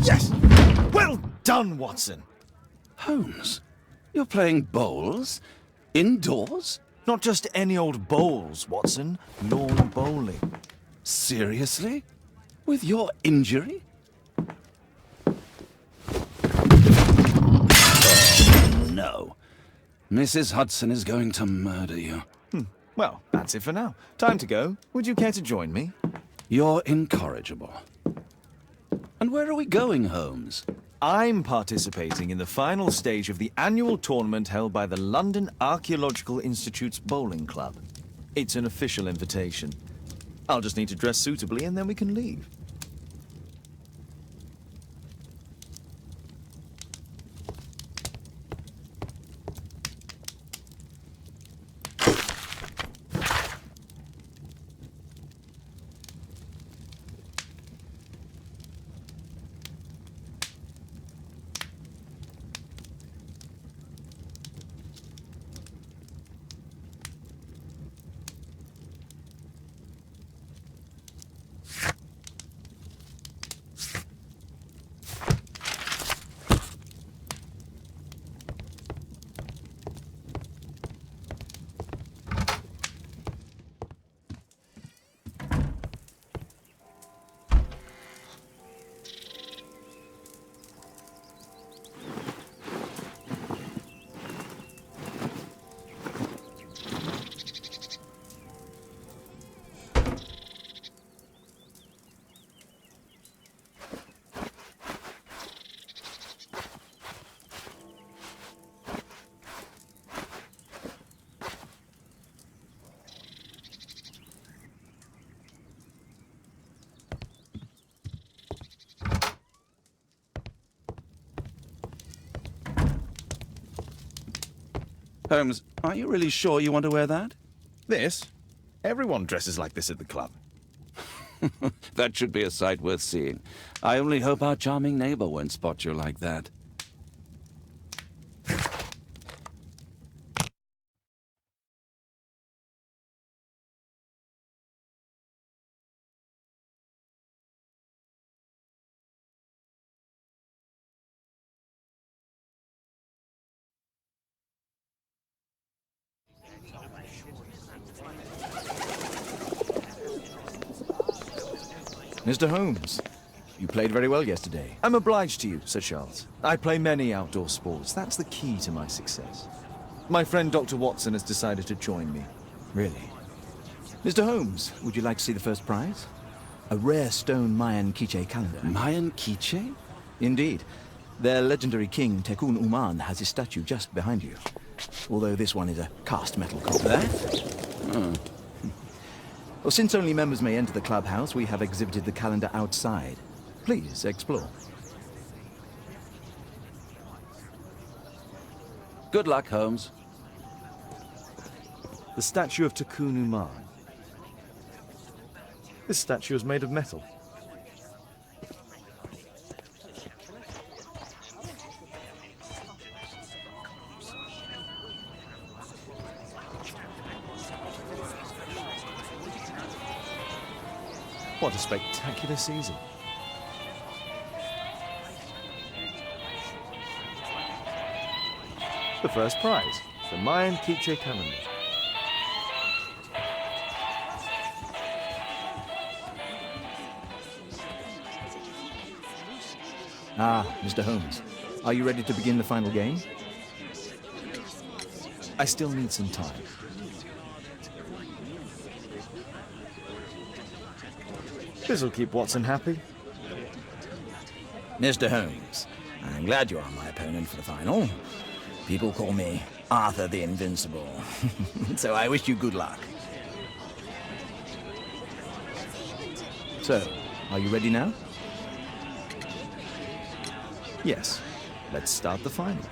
Yes! Well done, Watson! Holmes, you're playing bowls? Indoors? Not just any old bowls, Watson. Lawn bowling. Seriously? With your injury? Oh, no. Mrs. Hudson is going to murder you. Well, that's it for now. Time to go. Would you care to join me? You're incorrigible. And where are we going, Holmes? I'm participating in the final stage of the annual tournament held by the London Archaeological Institute's bowling club. It's an official invitation. I'll just need to dress suitably and then we can leave. Holmes, are you really sure you want to wear that? This? Everyone dresses like this at the club. That should be a sight worth seeing. I only hope our charming neighbor won't spot you like that. Mr. Holmes, you played very well yesterday. I'm obliged to you, Sir Charles. I play many outdoor sports. That's the key to my success. My friend Dr. Watson has decided to join me. Really? Mr. Holmes, would you like to see the first prize? A rare stone Mayan quiche calendar. Mayan quiche? Indeed. Their legendary king, Tekun Uman, has his statue just behind you. Although this one is a cast metal copy. That? Oh. Well, since only members may enter the clubhouse, we have exhibited the calendar outside. Please, explore. Good luck, Holmes. The statue of Tekun Uman. This statue is made of metal. What a spectacular season. The first prize, the Mayan quiche calendar. Ah, Mr. Holmes, are you ready to begin the final game? I still need some time. This'll keep Watson happy. Mr. Holmes, I'm glad you are my opponent for the final. People call me Arthur the Invincible. So I wish you good luck. So, are you ready now? Yes. Let's start the final.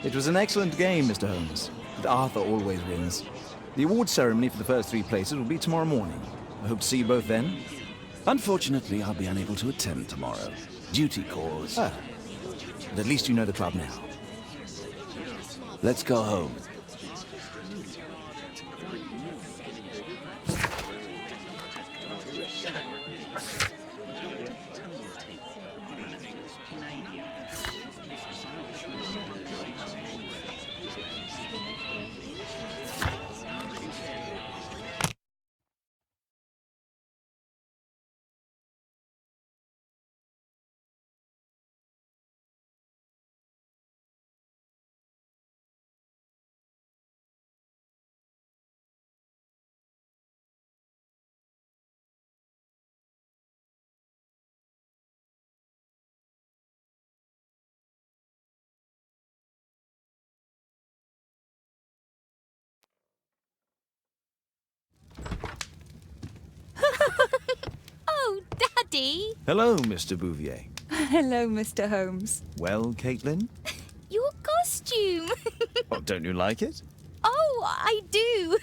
It was an excellent game, Mr. Holmes, but Arthur always wins. The award ceremony for the first 3 places will be tomorrow morning. I hope to see you both then. Unfortunately, I'll be unable to attend tomorrow. Duty calls. Ah, but at least you know the club now. Let's go home. Oh, Daddy! Hello, Mr. Bouvier. Hello, Mr. Holmes. Well, Caitlin? Your costume! Oh, don't you like it? Oh, I do!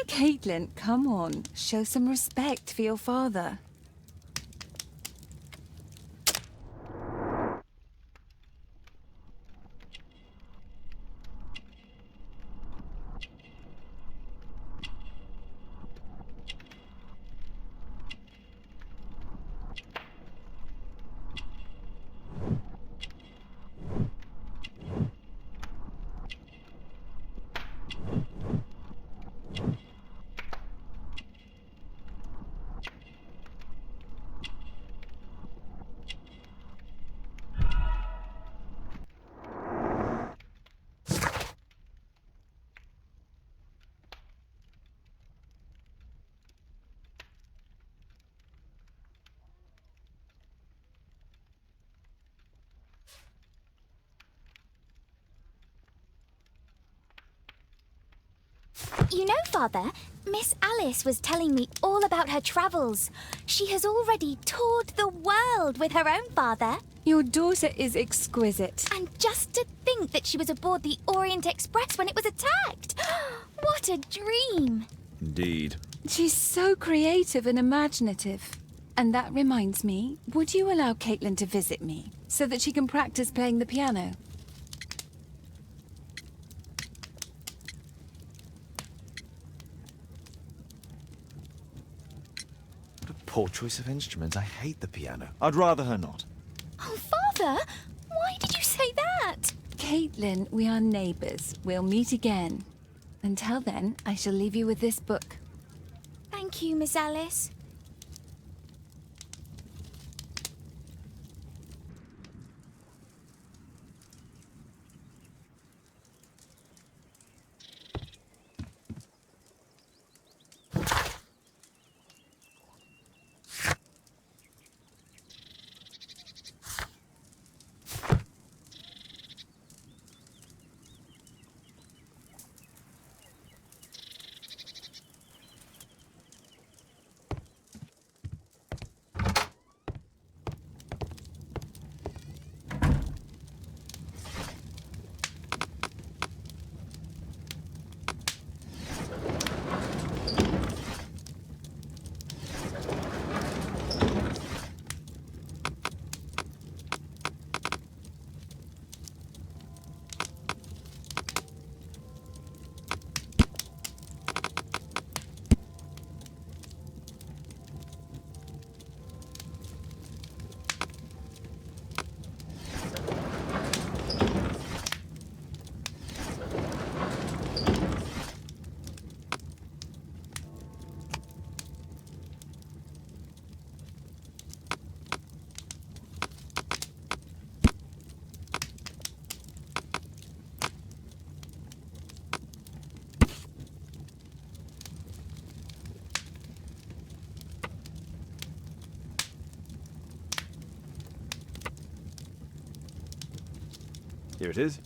Caitlin, come on. Show some respect for your father. You know, Father, Miss Alice was telling me all about her travels. She has already toured the world with her own father. Your daughter is exquisite. And just to think that she was aboard the Orient Express when it was attacked. What a dream! Indeed. She's so creative and imaginative. And that reminds me, would you allow Caitlin to visit me so that she can practice playing the piano? What a poor choice of instruments. I hate the piano. I'd rather her not. Oh, Father! Why did you say that? Caitlin, we are neighbours. We'll meet again. Until then, I shall leave you with this book. Thank you, Miss Alice. Here it is.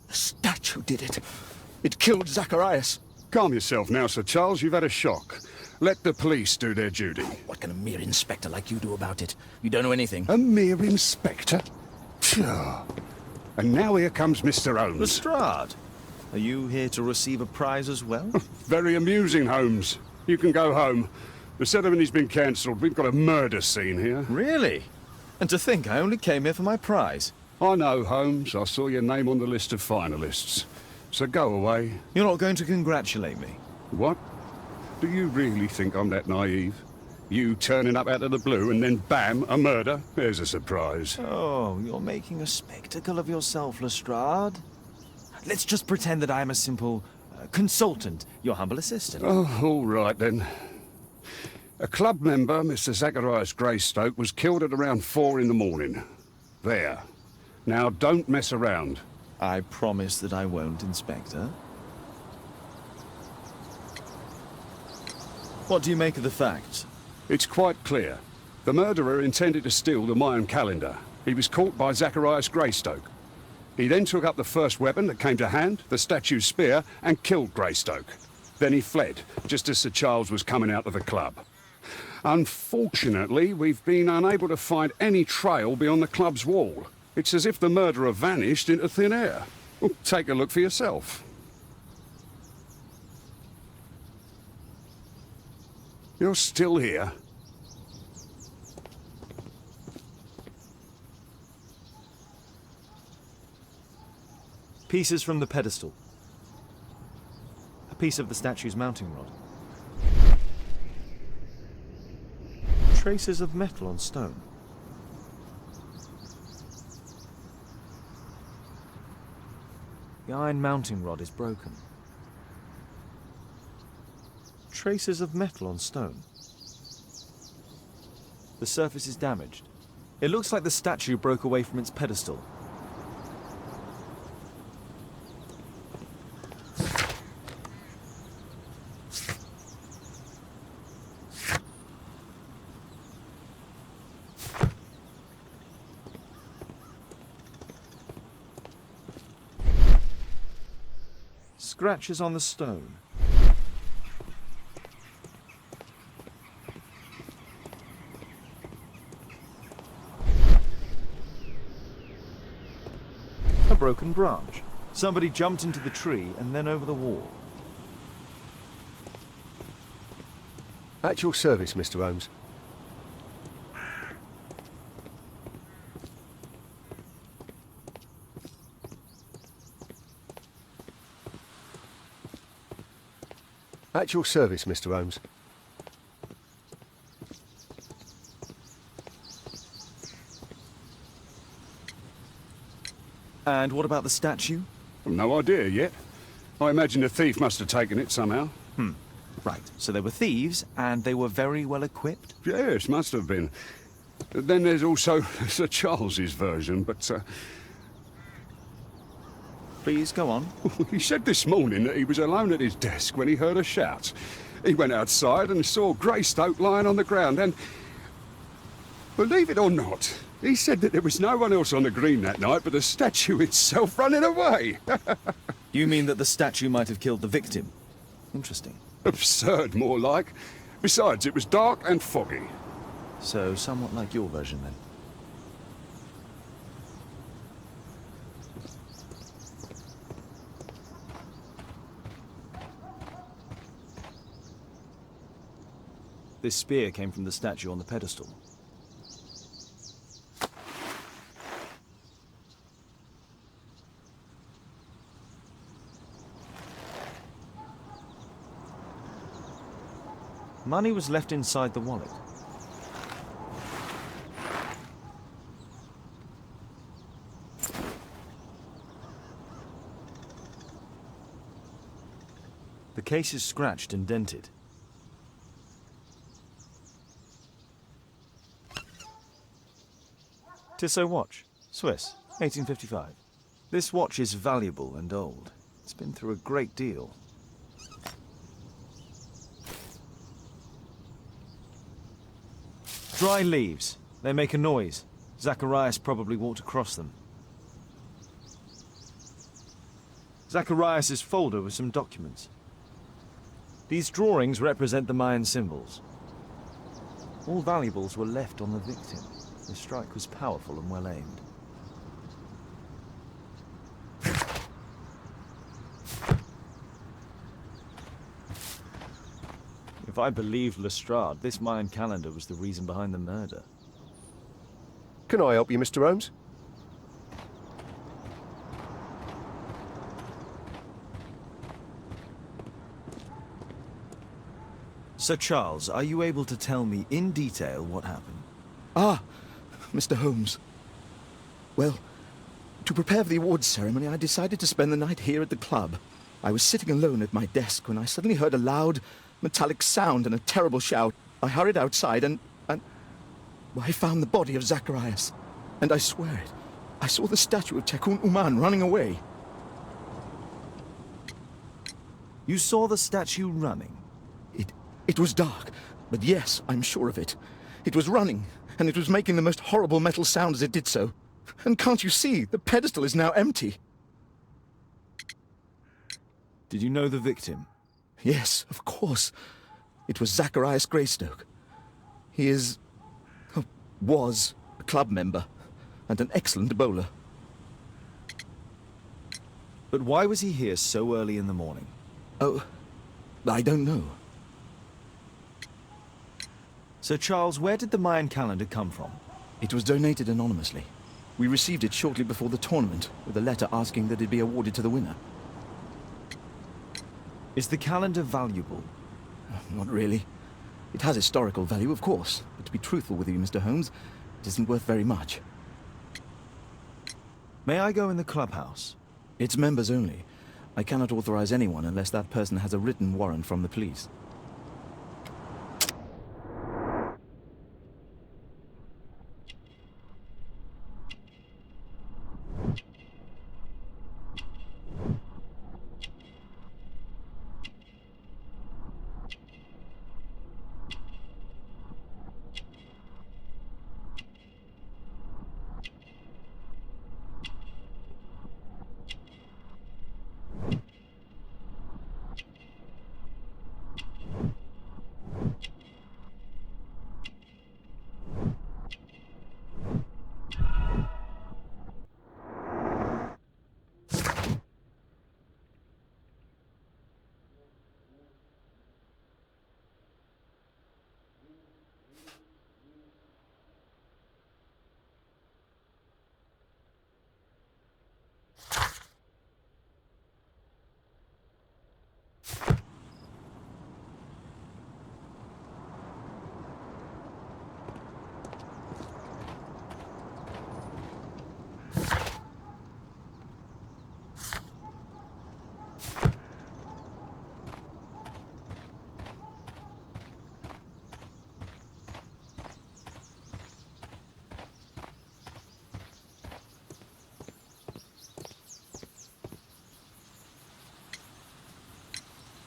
The statue did it. It killed Zacharias. Calm yourself now, Sir Charles. You've had a shock. Let the police do their duty. What can a mere inspector like you do about it? You don't know anything. A mere inspector? Phew. And now here comes Mr. Holmes. Lestrade, are you here to receive a prize as well? Very amusing, Holmes. You can go home. The ceremony's been cancelled. We've got a murder scene here. Really? And to think I only came here for my prize. I know, Holmes. I saw your name on the list of finalists. So go away. You're not going to congratulate me? What? Do you really think I'm that naive? You turning up out of the blue and then bam, a murder? There's a surprise. Oh, you're making a spectacle of yourself, Lestrade. Let's just pretend that I'm a simple consultant, your humble assistant. Oh, all right then. A club member, Mr. Zacharias Greystoke, was killed at around 4 in the morning. There. Now, don't mess around. I promise that I won't, Inspector. What do you make of the facts? It's quite clear. The murderer intended to steal the Mayan calendar. He was caught by Zacharias Greystoke. He then took up the first weapon that came to hand, the statue's spear, and killed Greystoke. Then he fled, just as Sir Charles was coming out of the club. Unfortunately, we've been unable to find any trail beyond the club's wall. It's as if the murderer vanished into thin air. Well, take a look for yourself. You're still here? Pieces from the pedestal. A piece of the statue's mounting rod. Traces of metal on stone. The iron mounting rod is broken. Traces of metal on stone. The surface is damaged. It looks like the statue broke away from its pedestal. Scratches on the stone. A broken branch. Somebody jumped into the tree and then over the wall. At your service, Mr. Holmes. At your service, Mr. Holmes. And what about the statue? I've no idea yet. I imagine the thief must have taken it somehow. Right, so they were thieves, and they were very well equipped. Yes, must have been. Then there's also Sir Charles's version, but Please, go on. he said this morning that he was alone at his desk when he heard a shout. He went outside and saw Greystoke lying on the ground and... Believe it or not, he said that there was no one else on the green that night but the statue itself running away. You mean that the statue might have killed the victim? Interesting. Absurd, more like. Besides, it was dark and foggy. So, somewhat like your version, then. This spear came from the statue on the pedestal. Money was left inside the wallet. The case is scratched and dented. Tissot watch, Swiss, 1855. This watch is valuable and old. It's been through a great deal. Dry leaves. They make a noise. Zacharias probably walked across them. Zacharias' folder with some documents. These drawings represent the Mayan symbols. All valuables were left on the victim. The strike was powerful and well aimed. If I believed Lestrade, this Mayan calendar was the reason behind the murder. Can I help you, Mr. Holmes? Sir Charles, are you able to tell me in detail what happened? Ah, Mr. Holmes. Well, to prepare for the awards ceremony, I decided to spend the night here at the club. I was sitting alone at my desk when I suddenly heard a loud, metallic sound and a terrible shout. I hurried outside and I found the body of Zacharias. And I swear it, I saw the statue of Tekun Uman running away. You saw the statue running? It was dark, but yes, I'm sure of it. It was running, and it was making the most horrible metal sound as it did so. And can't you see, the pedestal is now empty. Did you know the victim? Yes, of course. It was Zacharias Greystoke. He was a club member, and an excellent bowler. But why was he here so early in the morning? Oh, I don't know. Sir Charles, where did the Mayan calendar come from? It was donated anonymously. We received it shortly before the tournament, with a letter asking that it be awarded to the winner. Is the calendar valuable? Not really. It has historical value, of course, but to be truthful with you, Mr. Holmes, it isn't worth very much. May I go in the clubhouse? It's members only. I cannot authorize anyone unless that person has a written warrant from the police.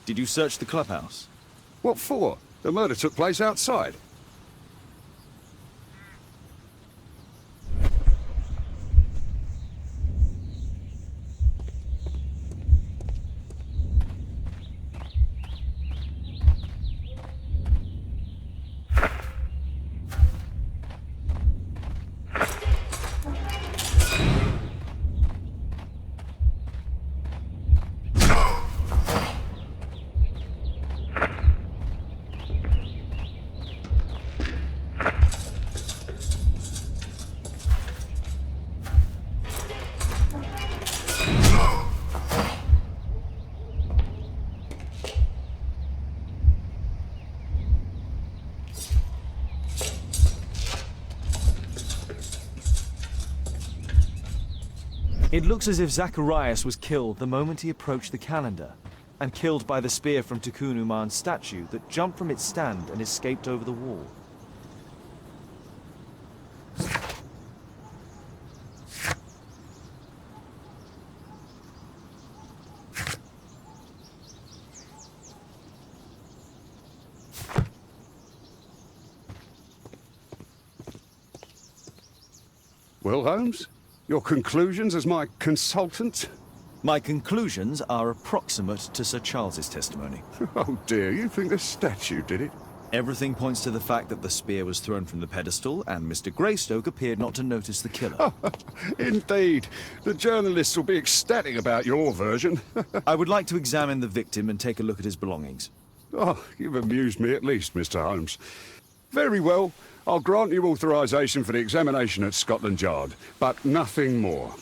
Did you search the clubhouse? What for? The murder took place outside. It looks as if Zacharias was killed the moment he approached the calendar, and killed by the spear from Tikkun Uman's statue that jumped from its stand and escaped over the wall. Well, Holmes, your conclusions as my consultant? My conclusions are approximate to Sir Charles's testimony. Oh dear, you think the statue did it? Everything points to the fact that the spear was thrown from the pedestal, and Mr. Greystoke appeared not to notice the killer. Indeed. The journalists will be ecstatic about your version. I would like to examine the victim and take a look at his belongings. Oh, you've amused me at least, Mr. Holmes. Very well. I'll grant you authorization for the examination at Scotland Yard, but nothing more.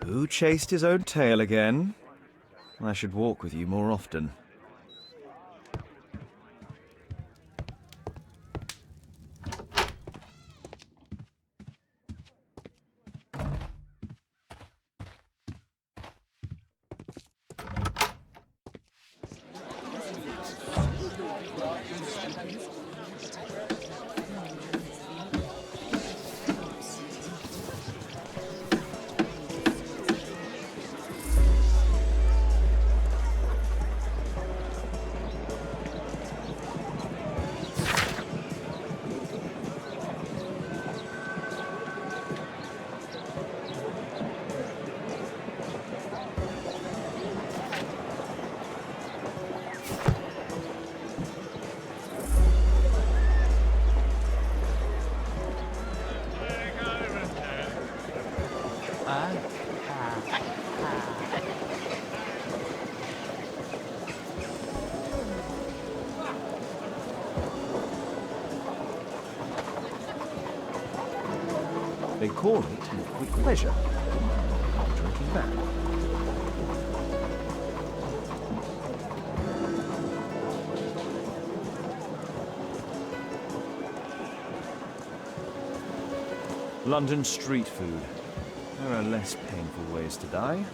Who chased his own tail again? I should walk with you more often. They call it liquid pleasure. I'm drinking that. London street food. There are less painful ways to die.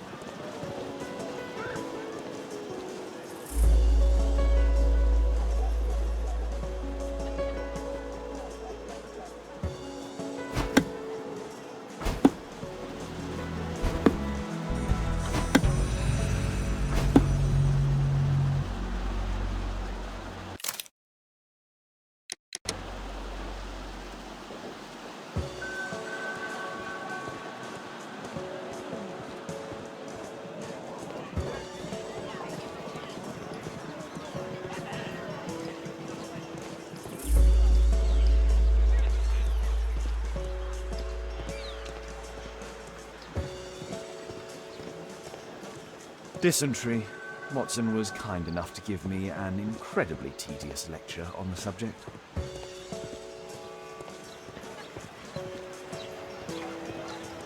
Dysentery. Watson was kind enough to give me an incredibly tedious lecture on the subject.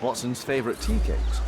Watson's favourite tea cakes.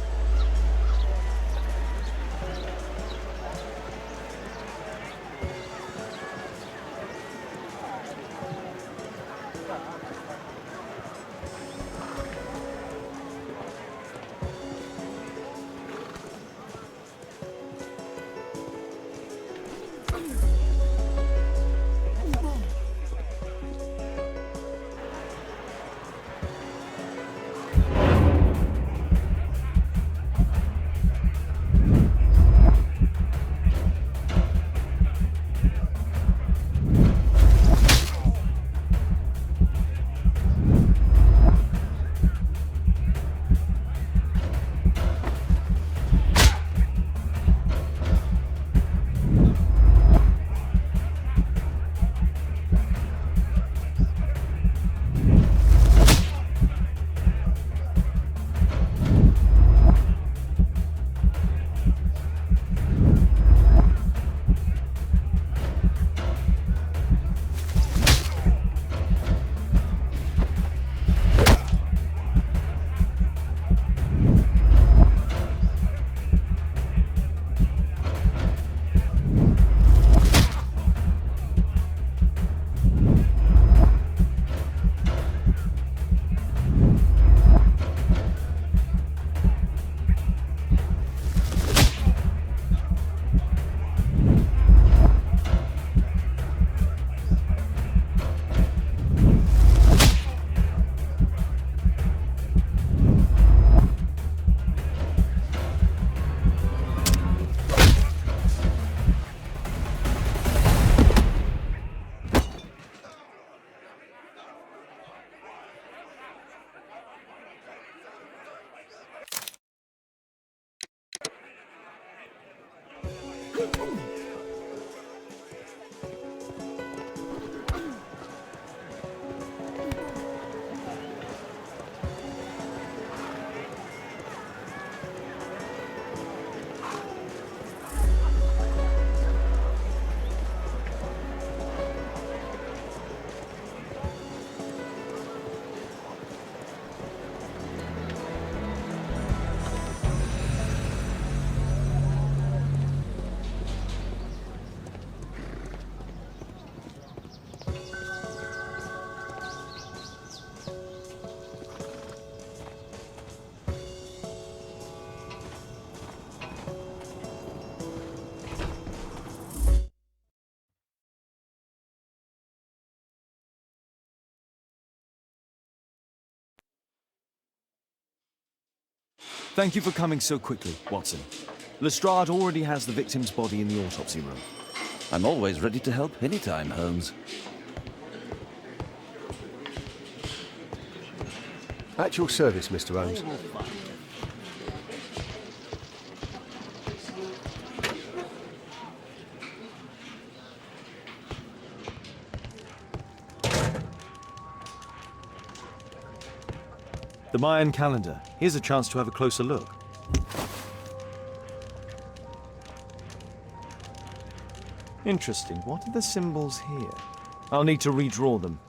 Thank you for coming so quickly, Watson. Lestrade already has the victim's body in the autopsy room. I'm always ready to help anytime, Holmes. At your service, Mr. Holmes. The Mayan calendar. Here's a chance to have a closer look. Interesting. What are the symbols here? I'll need to redraw them.